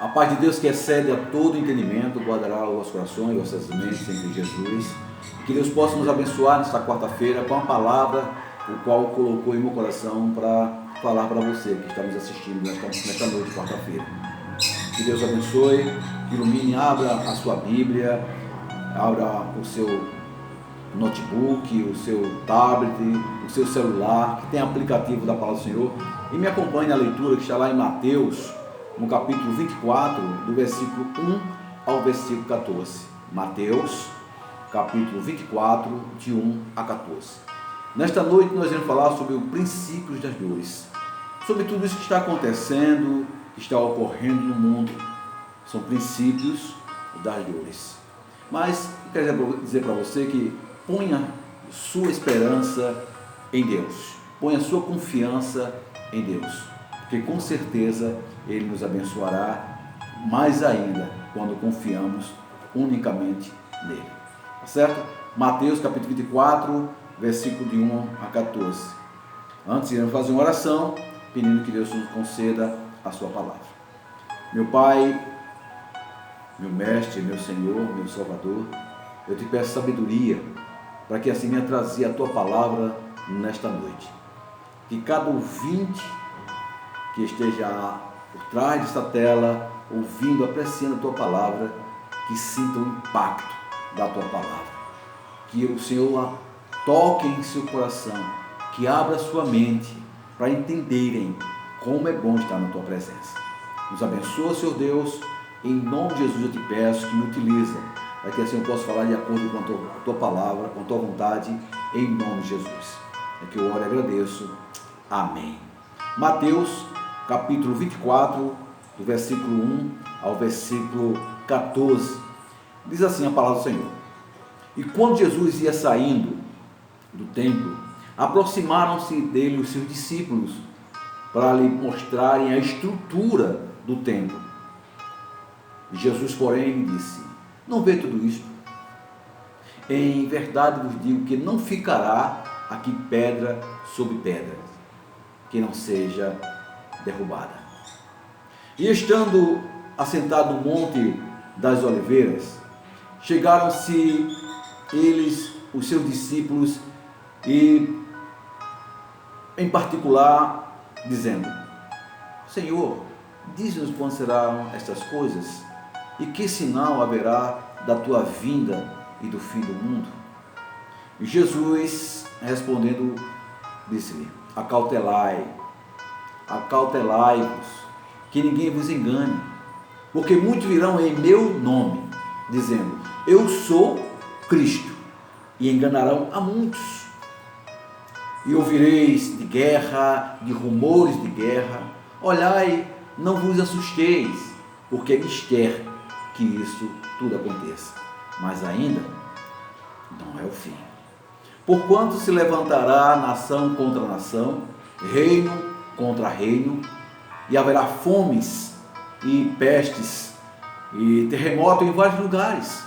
A paz de Deus, que excede a todo entendimento, guardará os vossos corações e vossas mentes em Jesus. Que Deus possa nos abençoar nesta quarta-feira com a palavra, o qual colocou em meu coração para falar para você que está nos assistindo nesta noite, quarta-feira. Que Deus abençoe, que ilumine, abra a sua Bíblia, abra o seu notebook, o seu tablet, o seu celular, que tem aplicativo da Palavra do Senhor, e me acompanhe na leitura que está lá em Mateus, no capítulo 24, do versículo 1 ao versículo 14. Mateus, capítulo 24, de 1 a 14. Nesta noite nós vamos falar sobre os princípios das dores, sobre tudo isso que está acontecendo, que está ocorrendo no mundo. São princípios das dores. Mas eu quero dizer para você que ponha sua esperança em Deus, ponha sua confiança em Deus, porque com certeza Ele nos abençoará mais ainda quando confiamos unicamente nele. Tá certo? Mateus capítulo 24, versículo de 1 a 14. Antes iremos fazer uma oração, pedindo que Deus nos conceda a sua palavra. Meu Pai, meu Mestre, meu Senhor, meu Salvador, eu te peço sabedoria para que assim venha trazer a tua palavra nesta noite. Que cada ouvinte que esteja por trás desta tela, ouvindo, apreciando a tua palavra, que sinta o impacto da tua palavra. Que o Senhor toque em seu coração, que abra sua mente para entenderem como é bom estar na tua presença. Nos abençoa, Senhor Deus, em nome de Jesus eu te peço que me utiliza, para que assim eu possa falar de acordo com a tua palavra, com a tua vontade, em nome de Jesus. É que eu oro e agradeço. Amém. Mateus, capítulo 24, do versículo 1 ao versículo 14. Diz assim a palavra do Senhor. E quando Jesus ia saindo do templo, aproximaram-se dele os seus discípulos para lhe mostrarem a estrutura do templo. Jesus, porém, lhe disse: não vê tudo isto? Em verdade vos digo que não ficará aqui pedra sobre pedra, que não seja derrubada. E estando assentado no monte das oliveiras, chegaram-se eles, os seus discípulos, e em particular, dizendo: Senhor, diz-nos quando serão estas coisas, e que sinal haverá da tua vinda e do fim do mundo? E Jesus, respondendo, disse-lhe: acautelai-vos, que ninguém vos engane, porque muitos virão em meu nome, dizendo: eu sou Cristo, e enganarão a muitos. E ouvireis de guerra, de rumores de guerra. Olhai, não vos assusteis, porque é mister que isso tudo aconteça. Mas ainda não é o fim. Porquanto se levantará nação contra nação, reino contra reino, e haverá fomes e pestes e terremoto em vários lugares.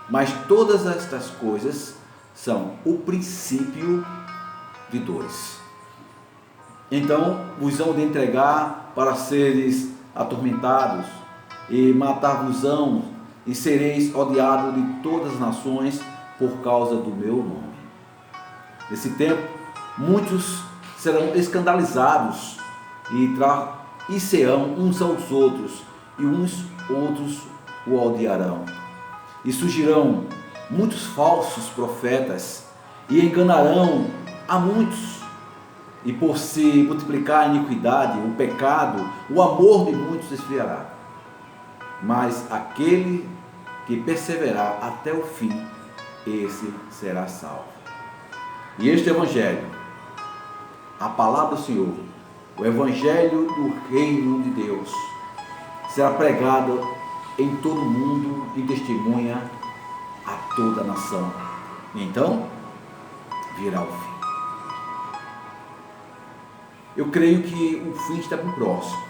Mas todas estas coisas são o princípio de dores. Então vos hão de entregar para seres atormentados, e matar-vos-ão, e sereis odiados de todas as nações por causa do meu nome. Nesse tempo, muitos serão escandalizados e serão uns aos outros, e uns outros o odiarão. E surgirão muitos falsos profetas, e enganarão a muitos. E por se multiplicar a iniquidade, o pecado, o amor de muitos se esfriará. Mas aquele que perseverar até o fim, esse será salvo. E este Evangelho, a palavra do Senhor, o Evangelho do Reino de Deus, será pregado em todo o mundo e testemunha a toda a nação. Então, virá o fim. Eu creio que o fim está bem próximo,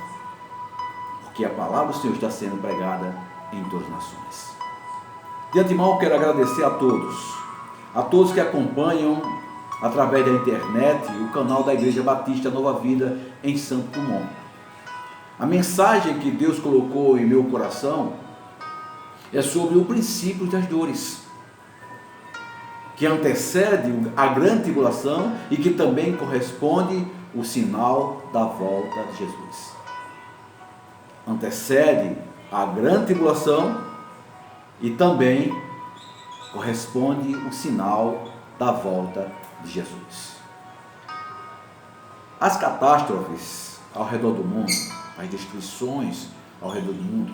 porque a palavra do Senhor está sendo pregada em todas as nações. De antemão, quero agradecer a todos que acompanham através da internet o canal da Igreja Batista Nova Vida em Santo Dumont. A mensagem que Deus colocou em meu coração é sobre o princípio das dores, que antecede a grande tribulação e que também corresponde o sinal da volta de Jesus. Antecede a grande tribulação e também corresponde o sinal da volta de Jesus. As catástrofes ao redor do mundo, as destruições ao redor do mundo,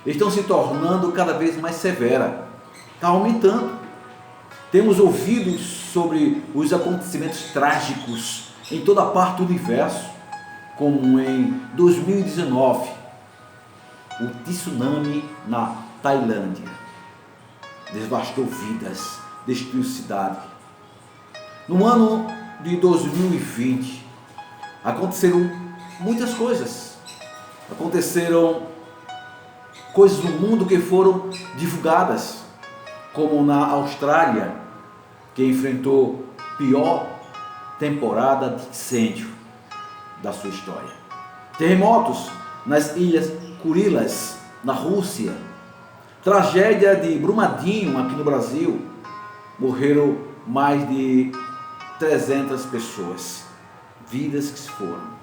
estão se tornando cada vez mais severas, está aumentando. Temos ouvido sobre os acontecimentos trágicos em toda parte do universo, como em 2019, o tsunami na Tailândia devastou vidas, destruiu cidade. No ano de 2020, aconteceram muitas coisas. Aconteceram coisas no mundo que foram divulgadas, como na Austrália, que enfrentou a pior temporada de incêndio da sua história. Terremotos nas Ilhas Kurilas, na Rússia. Tragédia de Brumadinho, aqui no Brasil. Morreram mais de 300 pessoas. Vidas que se foram.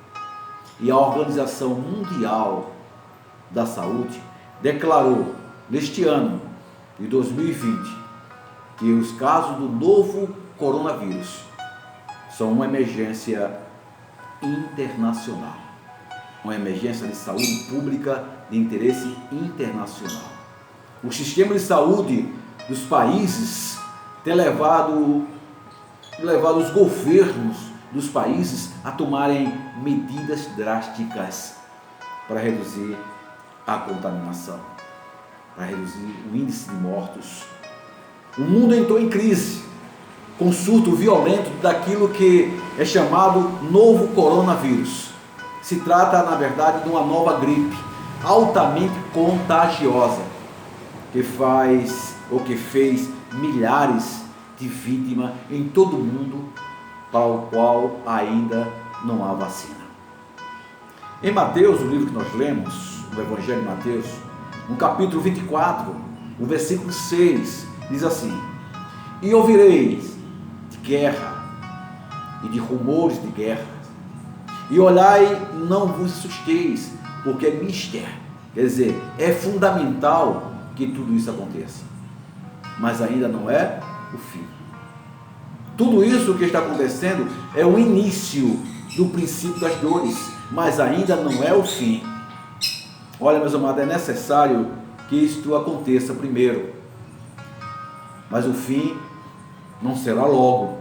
E a Organização Mundial da Saúde declarou, neste ano de 2020, que os casos do novo coronavírus são uma emergência internacional. Uma emergência de saúde pública de interesse internacional. O sistema de saúde dos países tem levado os governos dos países a tomarem medidas drásticas para reduzir a contaminação, para reduzir o índice de mortos. O mundo entrou em crise, com surto violento daquilo que é chamado novo coronavírus. Se trata, na verdade, de uma nova gripe, altamente contagiosa, que fez milhares de vítimas em todo o mundo, para o qual ainda não há vacina. Em Mateus, o livro que nós lemos, o Evangelho de Mateus, no capítulo 24, o versículo 6, diz assim: E ouvireis de guerra e de rumores de guerra, e olhai, não vos assusteis, porque é mistério. Quer dizer, é fundamental que tudo isso aconteça, mas ainda não é o fim. Tudo isso que está acontecendo é o início do princípio das dores, mas ainda não é o fim. Olha, meus amados, é necessário que isto aconteça primeiro, mas o fim não será logo,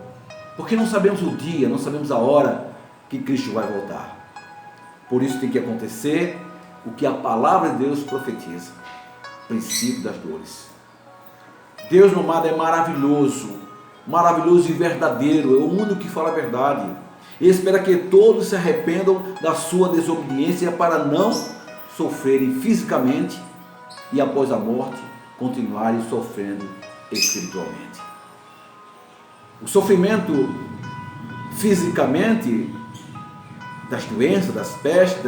porque não sabemos o dia, não sabemos a hora que Cristo vai voltar. Por isso tem que acontecer o que a palavra de Deus profetiza: princípio das dores. Deus, meu amado, é maravilhoso e verdadeiro, é o único que fala a verdade. E espera que todos se arrependam da sua desobediência para não sofrerem fisicamente e após a morte continuarem sofrendo espiritualmente. O sofrimento fisicamente das doenças, das pestes,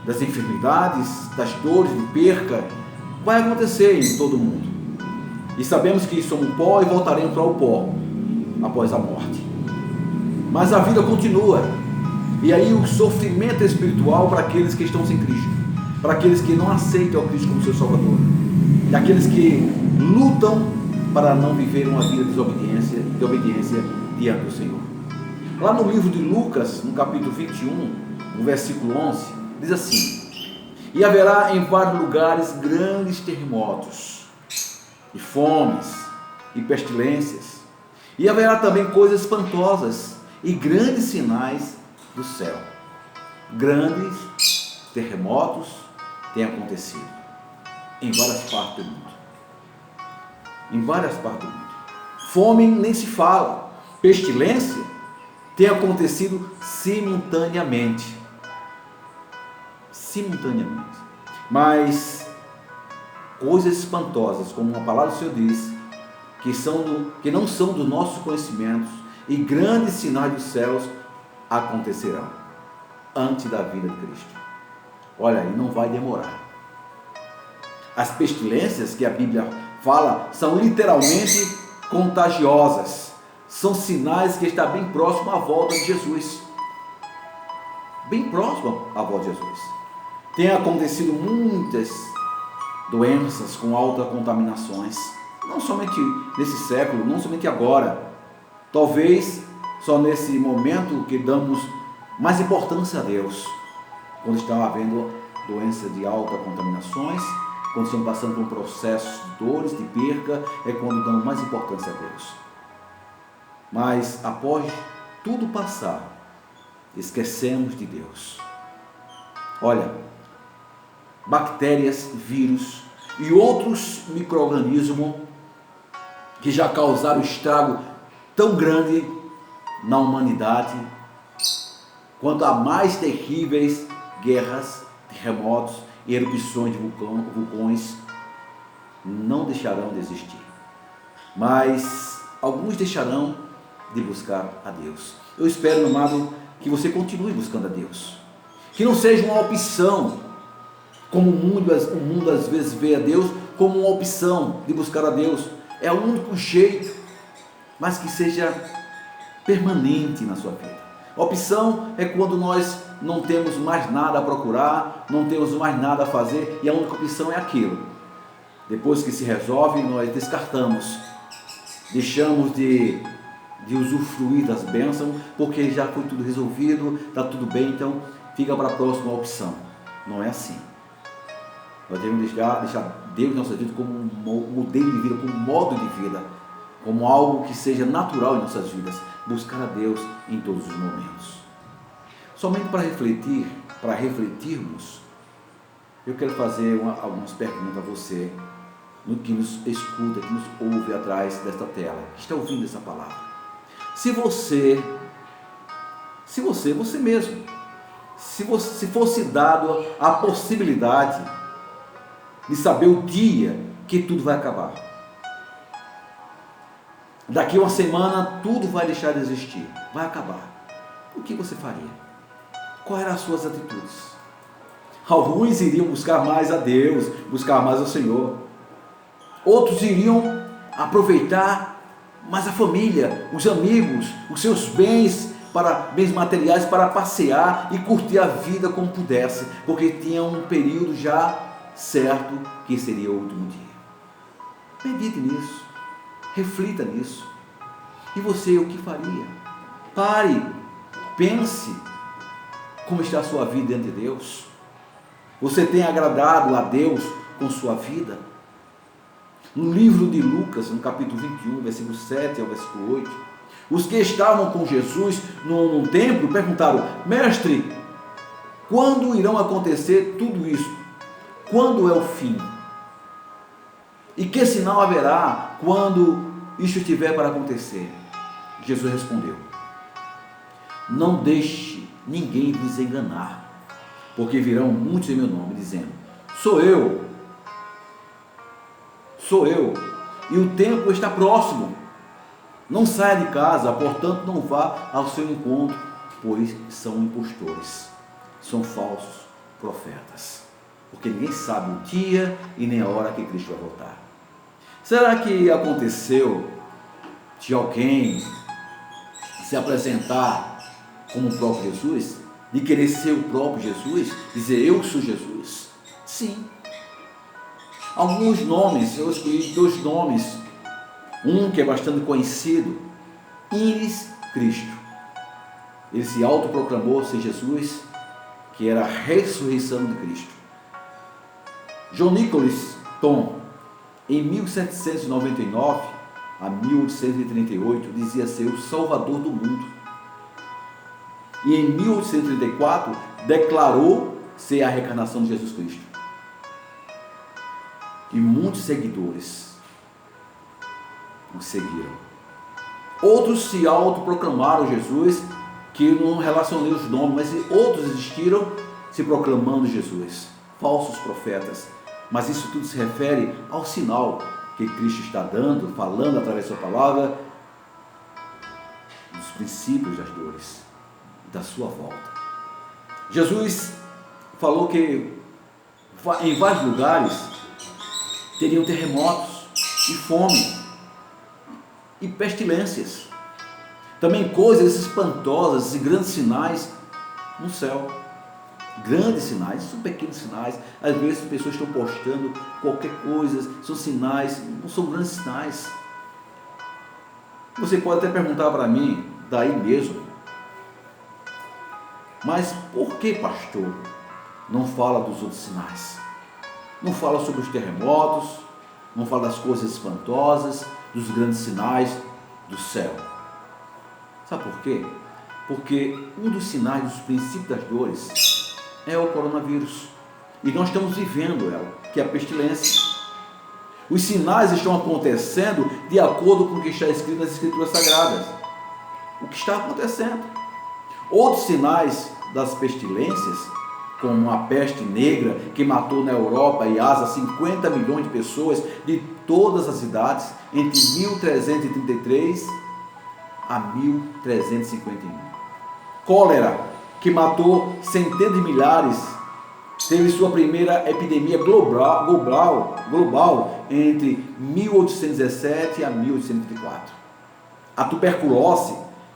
das enfermidades, das dores, de perca, vai acontecer em todo mundo. E sabemos que somos pó e voltaremos para o pó após a morte. Mas a vida continua. E aí o sofrimento espiritual para aqueles que estão sem Cristo, para aqueles que não aceitam o Cristo como seu Salvador, e aqueles que lutam para não viver uma vida de obediência diante do Senhor. Lá no livro de Lucas, no capítulo 21, no versículo 11, diz assim: E haverá em vários lugares grandes terremotos, e fomes, e pestilências, e haverá também coisas espantosas, e grandes sinais do céu. Grandes terremotos têm acontecido em várias partes do mundo. Em várias partes do mundo. Fome nem se fala. Pestilência tem acontecido simultaneamente. Mas coisas espantosas, como a palavra do Senhor diz, que não são dos nossos conhecimentos, e grandes sinais dos céus acontecerão antes da vinda de Cristo. Olha, e não vai demorar. As pestilências que a Bíblia fala são literalmente contagiosas. São sinais que está bem próximo à volta de Jesus. Bem próximo à volta de Jesus. Tem acontecido muitas doenças com altas contaminações. Não somente nesse século, não somente agora. Talvez só nesse momento que damos mais importância a Deus. Quando estão havendo doenças de alta contaminações, quando estão passando por um processo de dores, de perca, é quando damos mais importância a Deus. Mas após tudo passar, esquecemos de Deus. Olha, bactérias, vírus e outros micro-organismos que já causaram estrago tão grande na humanidade, quanto a mais terríveis guerras, terremotos e erupções de vulcões, não deixarão de existir. Mas alguns deixarão de buscar a Deus. Eu espero, meu amado, que você continue buscando a Deus. Que não seja uma opção, como o mundo às vezes vê a Deus como uma opção de buscar a Deus. É o único jeito, mas que seja permanente na sua vida. A opção é quando nós não temos mais nada a procurar, não temos mais nada a fazer e a única opção é aquilo. Depois que se resolve, nós descartamos, deixamos de usufruir das bênçãos, porque já foi tudo resolvido, está tudo bem, então fica para a próxima opção. Não é assim. Nós devemos deixar Deus em nossa vida como um modelo de vida, como um modo de vida, como algo que seja natural em nossas vidas. Buscar a Deus em todos os momentos. Somente para refletirmos, eu quero fazer algumas perguntas a você, no que nos escuta, que nos ouve atrás desta tela, que está ouvindo essa palavra. Se você mesmo, se fosse dado a possibilidade de saber o dia que tudo vai acabar, daqui a uma semana tudo vai deixar de existir, vai acabar, o que você faria? Quais eram as suas atitudes? Alguns iriam buscar mais a Deus, buscar mais ao Senhor. Outros iriam aproveitar mais a família, os amigos, os seus bens materiais para passear e curtir a vida como pudesse, porque tinha um período já certo que seria o último dia. Medite nisso, reflita nisso. E você, o que faria? Pare, pense como está a sua vida diante de Deus. Você tem agradado a Deus com sua vida? No livro de Lucas, no capítulo 21, versículo 7 ao versículo 8, os que estavam com Jesus no templo perguntaram: Mestre, quando irão acontecer tudo isso? Quando é o fim? E que sinal haverá quando isso estiver para acontecer? Jesus respondeu: Não deixe ninguém vos enganar, porque virão muitos em meu nome, dizendo: Sou eu, e o tempo está próximo. Não saia de casa, portanto não vá ao seu encontro, pois são impostores, são falsos profetas, porque ninguém sabe o dia e nem a hora que Cristo vai voltar. Será que aconteceu de alguém se apresentar como o próprio Jesus, de querer ser o próprio Jesus, dizer eu sou Jesus? Sim. Alguns nomes, eu escolhi 2 nomes, um que é bastante conhecido, Iris Cristo. Ele se autoproclamou ser Jesus, que era a ressurreição de Cristo. John Nicholas Tom, em 1799 a 1838, dizia ser o Salvador do mundo. E em 1834 declarou ser a reencarnação de Jesus Cristo. E muitos seguidores o seguiram. Outros se autoproclamaram Jesus, que não relacionei os nomes, mas outros existiram se proclamando Jesus, falsos profetas. Mas isso tudo se refere ao sinal que Cristo está dando, falando através da sua palavra, dos princípios das dores, da sua volta. Jesus falou que em vários lugares teriam terremotos e fome e pestilências. Também coisas espantosas e grandes sinais no céu. Grandes sinais, são pequenos sinais. Às vezes as pessoas estão postando qualquer coisa, são sinais, não são grandes sinais. Você pode até perguntar para mim, daí mesmo, mas por que, pastor, não fala dos outros sinais? Não fala sobre os terremotos, não fala das coisas espantosas, dos grandes sinais do céu. Sabe por quê? Porque um dos sinais dos princípios das dores é o coronavírus. E nós estamos vivendo ela, que é a pestilência. Os sinais estão acontecendo de acordo com o que está escrito nas Escrituras Sagradas. O que está acontecendo. Outros sinais das pestilências, como a peste negra que matou na Europa e Ásia 50 milhões de pessoas de todas as idades, entre 1333 a 1351. Cólera, que matou centenas de milhares, teve sua primeira epidemia global entre 1817 a 1834. A tuberculose,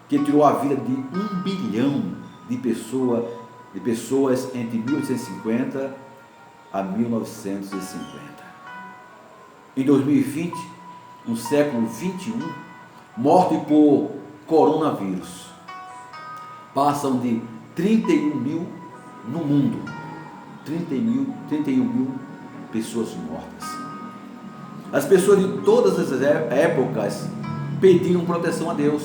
que tirou a vida de 1 bilhão de pessoas entre 1850 a 1950. Em 2020, no século 21, morte por coronavírus passam de 31 mil no mundo. 31 mil pessoas mortas. As pessoas de todas as épocas pediam proteção a Deus,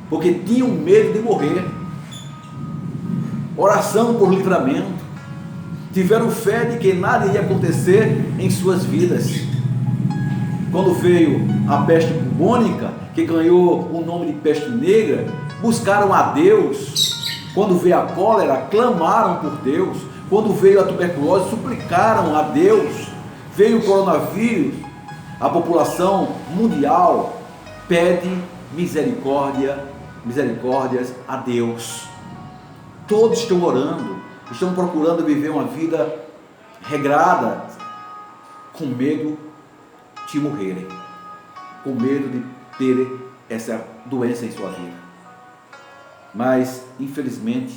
porque tinham medo de morrer. Oração por livramento. Tiveram fé de que nada ia acontecer em suas vidas. Quando veio a peste bubônica, que ganhou o nome de peste negra, buscaram a Deus. Quando veio a cólera, clamaram por Deus. Quando veio a tuberculose, suplicaram a Deus. Veio o coronavírus, a população mundial pede misericórdias a Deus. Todos estão orando, estão procurando viver uma vida regrada, com medo de morrerem, com medo de terem essa doença em sua vida. Mas, infelizmente,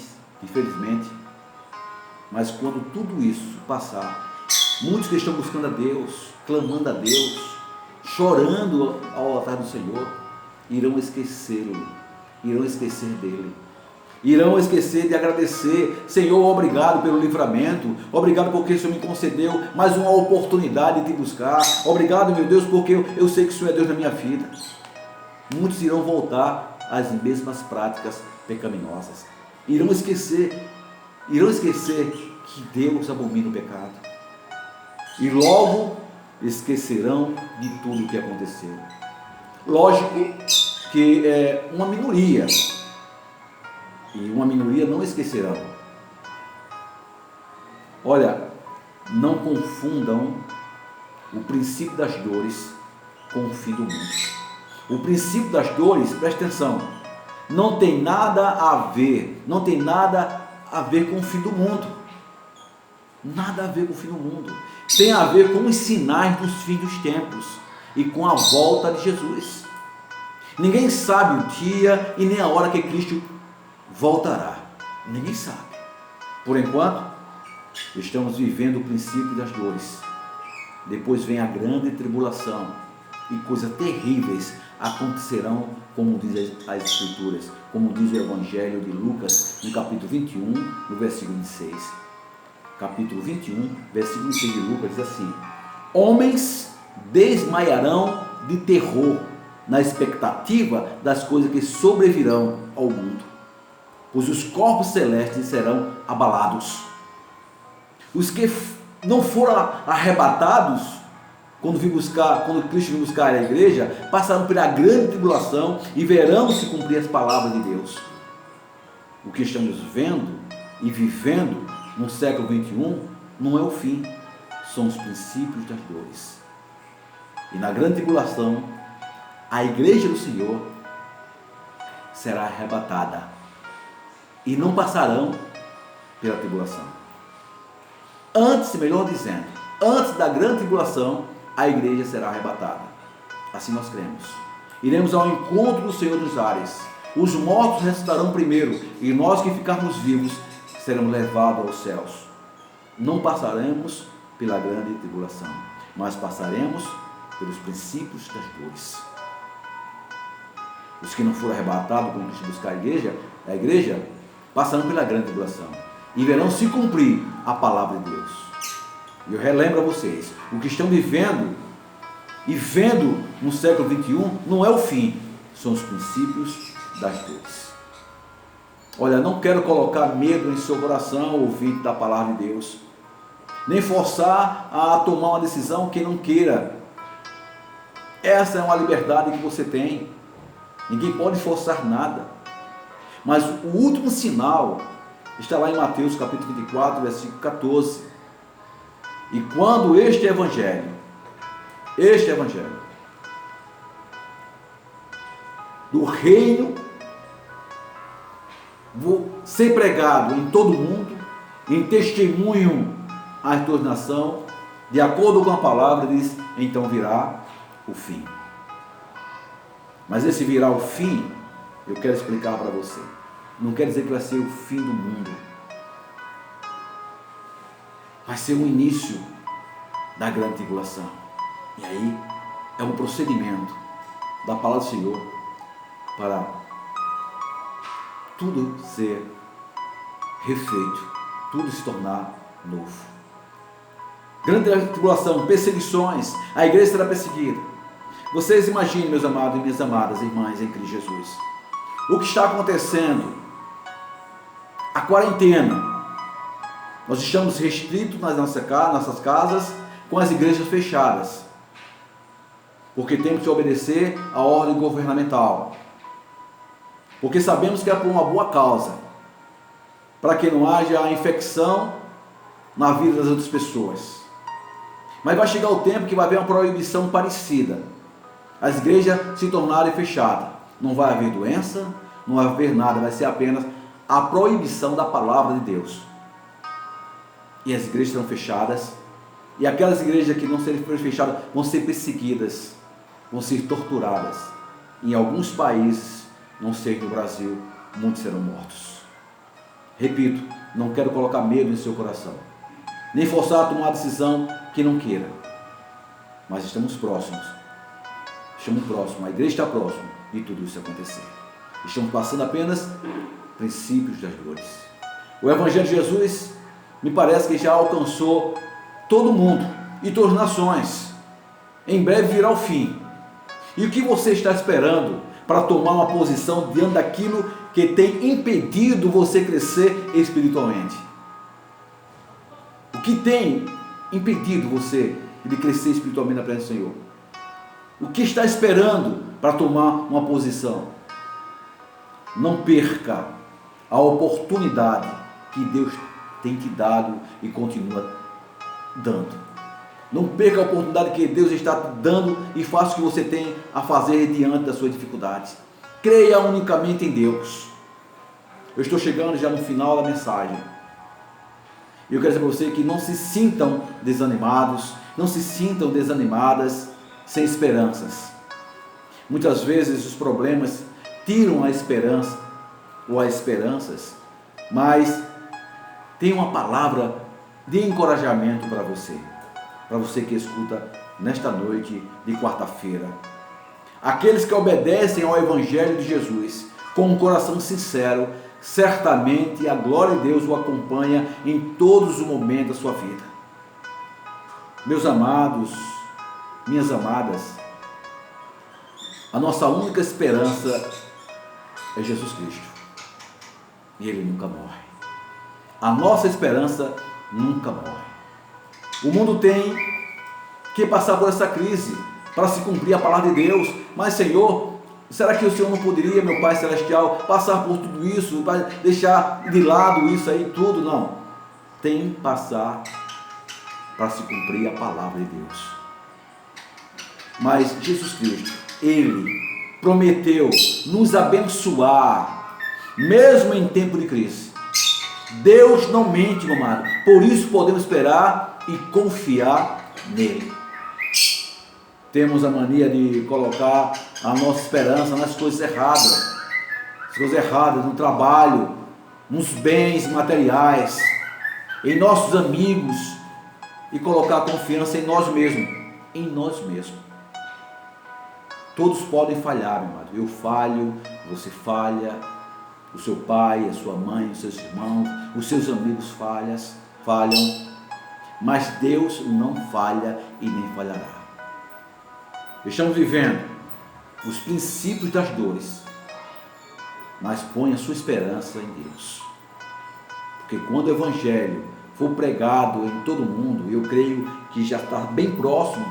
mas quando tudo isso passar, muitos que estão buscando a Deus, clamando a Deus, chorando ao altar do Senhor, irão esquecê-lo, irão esquecer dele. Irão esquecer de agradecer. Senhor, obrigado pelo livramento. Obrigado porque o Senhor me concedeu mais uma oportunidade de te buscar. Obrigado, meu Deus, porque eu sei que o Senhor é Deus na minha vida. Muitos irão voltar às mesmas práticas pecaminosas. Irão esquecer que Deus abomina o pecado. E logo esquecerão de tudo o que aconteceu. Lógico que é uma minoria. E uma minoria não esquecerão. Olha, não confundam o princípio das dores com o fim do mundo. O princípio das dores, presta atenção, não tem nada a ver com o fim do mundo. Nada a ver com o fim do mundo. Tem a ver com os sinais dos fins dos tempos e com a volta de Jesus. Ninguém sabe o dia e nem a hora que Cristo voltará. Ninguém sabe. Por enquanto, estamos vivendo o princípio das dores. Depois vem a grande tribulação e coisas terríveis acontecerão, como diz as Escrituras, como diz o Evangelho de Lucas, no capítulo 21, no versículo 26. Capítulo 21, versículo 26 de Lucas diz assim: homens desmaiarão de terror na expectativa das coisas que sobrevirão ao mundo, pois os corpos celestes serão abalados. Os que não foram arrebatados, quando Cristo vir buscar a igreja, passarão pela grande tribulação e verão se cumprir as palavras de Deus. O que estamos vendo e vivendo no século 21 não é o fim, são os princípios das dores. E na grande tribulação, a igreja do Senhor será arrebatada e não passarão pela tribulação. Antes, melhor dizendo, antes da grande tribulação, a igreja será arrebatada. Assim nós cremos. Iremos ao encontro do Senhor dos ares. Os mortos ressuscitarão primeiro, e nós que ficarmos vivos seremos levados aos céus. Não passaremos pela grande tribulação, mas passaremos pelos princípios das dores. Os que não foram arrebatados quando Cristo buscar a igreja, passarão pela grande tribulação e verão se cumprir a palavra de Deus. E eu relembro a vocês, o que estão vivendo e vendo no século 21 não é o fim, são os princípios das dores. Olha, não quero colocar medo em seu coração, ouvinte da palavra de Deus, nem forçar a tomar uma decisão que não queira. Essa é uma liberdade que você tem, ninguém pode forçar nada. Mas o último sinal está lá em Mateus capítulo 24, versículo 14. E quando este evangelho do reino vou ser pregado em todo o mundo, em testemunho a toda nação, de acordo com a palavra, diz, então virá o fim. Mas esse virá o fim, eu quero explicar para você. Não quer dizer que vai ser o fim do mundo. Vai ser o início da grande tribulação. E aí é um procedimento da palavra do Senhor para tudo ser refeito, tudo se tornar novo. Grande tribulação, perseguições, a igreja será perseguida. Vocês imaginem, meus amados e minhas amadas irmãs em Cristo Jesus, o que está acontecendo? A quarentena. Nós estamos restritos nas nossas casas, com as igrejas fechadas, porque temos que obedecer à ordem governamental, porque sabemos que é por uma boa causa, para que não haja infecção na vida das outras pessoas. Mas vai chegar o tempo que vai haver uma proibição parecida, as igrejas se tornarem fechadas, não vai haver doença, não vai haver nada, vai ser apenas a proibição da palavra de Deus. E as igrejas serão fechadas, e aquelas igrejas que não serem fechadas vão ser perseguidas, vão ser torturadas. Em alguns países, não sei no Brasil, muitos serão mortos. Repito, não quero colocar medo em seu coração, nem forçar a tomar uma decisão que não queira, mas estamos próximos, a igreja está próxima de tudo isso acontecer. Estamos passando apenas princípios das dores. O Evangelho de Jesus me parece que já alcançou todo mundo e todas as nações. Em breve virá o fim. E o que você está esperando para tomar uma posição diante daquilo que tem impedido você crescer espiritualmente? O que tem impedido você de crescer espiritualmente na presença do Senhor? O que está esperando para tomar uma posição? Não perca a oportunidade que Deus tem te dado e continua dando. Não perca a oportunidade que Deus está te dando e faça o que você tem a fazer diante das suas dificuldades. Creia unicamente em Deus. Eu estou chegando já no final da mensagem. E eu quero dizer para você que não se sintam desanimados, não se sintam desanimadas, sem esperanças. Muitas vezes os problemas tiram a esperança ou as esperanças, mas tem uma palavra de encorajamento para você que escuta nesta noite de quarta-feira. Aqueles que obedecem ao Evangelho de Jesus com um coração sincero, certamente a glória de Deus o acompanha em todos os momentos da sua vida. Meus amados, minhas amadas, a nossa única esperança é Jesus Cristo. E Ele nunca morre. A nossa esperança nunca morre. O mundo tem que passar por essa crise para se cumprir a palavra de Deus. Mas, Senhor, será que o Senhor não poderia, meu Pai Celestial, passar por tudo isso, para deixar de lado isso aí tudo? Não. Tem que passar para se cumprir a palavra de Deus. Mas Jesus Cristo, Ele prometeu nos abençoar, mesmo em tempo de crise. Deus não mente, meu amado. Por isso podemos esperar e confiar nele. Temos a mania de colocar a nossa esperança nas coisas erradas. As coisas erradas no trabalho, nos bens materiais, em nossos amigos, e colocar confiança em nós mesmos. Em nós mesmos. Todos podem falhar, meu amado. Eu falho, você falha, o seu pai, a sua mãe, os seus irmãos, os seus amigos falham, mas Deus não falha e nem falhará. Estamos vivendo os princípios das dores, mas põe a sua esperança em Deus. Porque quando o Evangelho for pregado em todo o mundo, eu creio que já está bem próximo,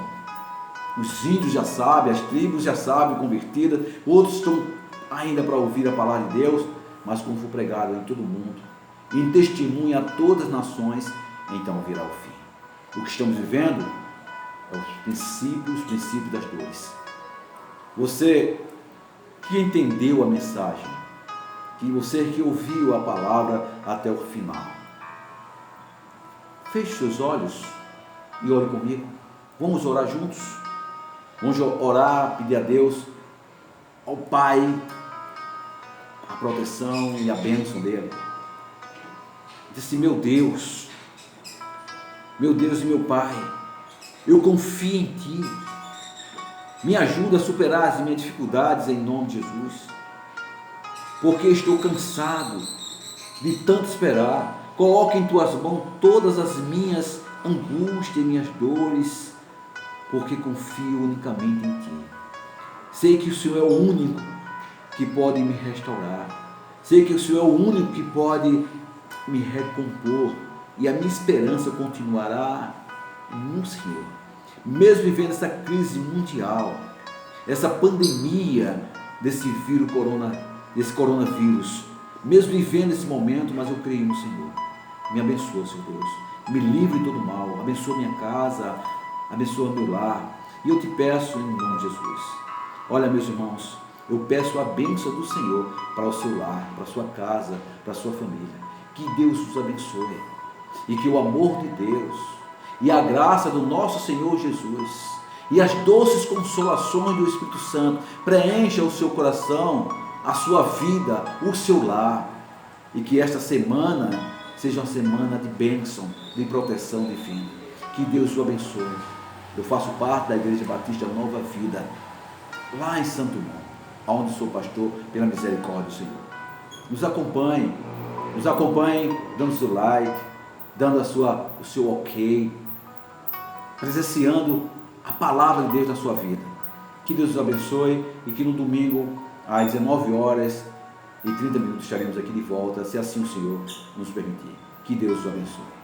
os índios já sabem, as tribos já sabem, convertidas, outros estão ainda para ouvir a palavra de Deus, mas quando for pregado em todo o mundo, em testemunho a todas as nações, então virá o fim. O que estamos vivendo é os princípios das dores. Você que entendeu a mensagem, você que ouviu a palavra até o final, feche seus olhos e ore comigo. Vamos orar juntos. Vamos orar, pedir a Deus, ao Pai, a proteção e a bênção dele. Diz assim: meu Deus e meu Pai, eu confio em Ti. Me ajuda a superar as minhas dificuldades em nome de Jesus. Porque estou cansado de tanto esperar. Coloque em Tuas mãos todas as minhas angústias e minhas dores, porque confio unicamente em Ti. Sei que o Senhor é o único que pode me restaurar. Sei que o Senhor é o único que pode me recompor, e a minha esperança continuará no Senhor. Mesmo vivendo essa crise mundial, essa pandemia desse coronavírus, mesmo vivendo esse momento, mas eu creio no Senhor. Me abençoa, Senhor Deus. Me livre de todo mal. Abençoa minha casa, abençoa meu lar. E eu te peço em nome de Jesus. Olha, meus irmãos, eu peço a bênção do Senhor para o seu lar, para a sua casa, para a sua família. Que Deus os abençoe. E que o amor de Deus e a graça do nosso Senhor Jesus e as doces consolações do Espírito Santo preencha o seu coração, a sua vida, o seu lar. E que esta semana seja uma semana de bênção, de proteção divina. Que Deus o abençoe. Eu faço parte da Igreja Batista Nova Vida, lá em Santo Dumont, onde sou pastor pela misericórdia do Senhor. Nos acompanhe dando seu like, dando o seu ok, presenciando a palavra de Deus na sua vida. Que Deus os abençoe e que no domingo, às 19h30, estaremos aqui de volta, se assim o Senhor nos permitir. Que Deus os abençoe.